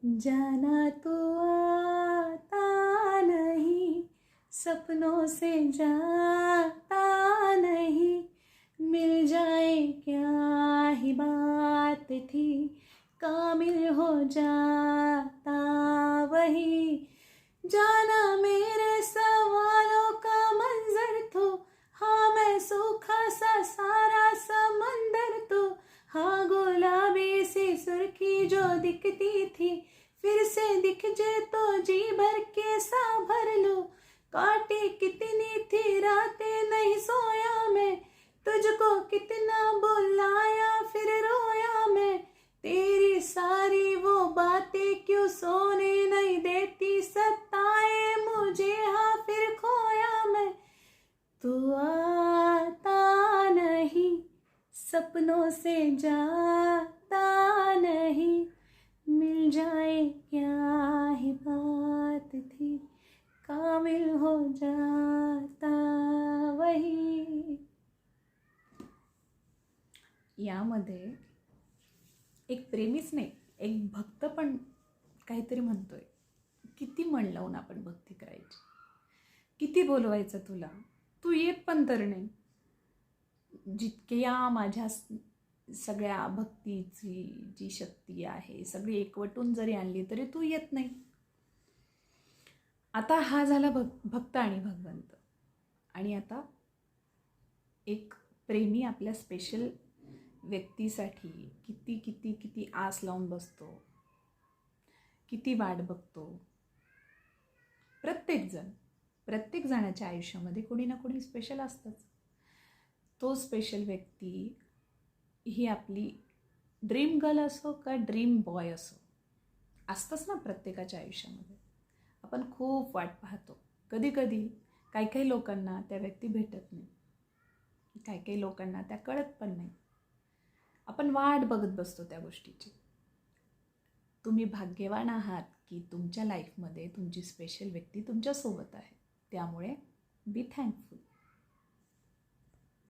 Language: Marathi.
जाना तो आता नहीं, सपनों से जाता नहीं, मिल जाए क्या ही बात थी, कामिल हो जाता वही। जाना मेरे सवालों का मंजर तो, हाँ मैं सूखा सा सारा समंदर तो, हाँ गुलाबी सी सुर्खी जो दिखती थी, फिर से दिख जे तो जी भर के सा भर लो। काटी कितनी थी रातें नहीं सोया मैं, तुझको कितना बुलाया फिर रोया मैं, तेरी सारी वो बातें क्यों सोने नहीं देती, सताए मुझे हाँ फिर खोया मैं। तू आता नहीं, सपनों से जाता नहीं, मिल जाए क्या ही बात थी, कामिल हो जाता वही। यामध्ये एक प्रेमीच नाही, एक भक्त पण काहीतरी म्हणतोय. किती मन लावून आपण भक्ती करायची, किती बोलवायचं तुला, तू येत पण तर नाही. जितक्या माझ्या सगळ्या भक्तीची जी शक्ती आहे सगळी एकवटून जरी आणली तरी तू येत नाही. आता हा झाला भक्त आणि भगवंत. आणि आता एक प्रेमी आपल्या स्पेशल व्यक्तीसाठी किती किती किती आस लावून बसतो, किती वाट बघतो. प्रत्येक जणाच्या आयुष्यामध्ये कोणी ना कोणी स्पेशल असतंच. तो स्पेशल व्यक्ती ही आपली ड्रीम गर्ल असो का ड्रीम बॉय असो, असतंच ना प्रत्येकाच्या आयुष्यामध्ये. आपण खूप वाट पाहतो. कधी काही लोकांना त्या व्यक्ती भेटत नाही, काही लोकांना त्या कळत पण नाही. आपण वाट बघत बसतो त्या गोष्टीची. तुम्ही भाग्यवान आहात की तुमच्या लाईफमध्ये तुमची स्पेशल व्यक्ती तुमच्यासोबत आहे. त्यामुळे बी थँकफुल.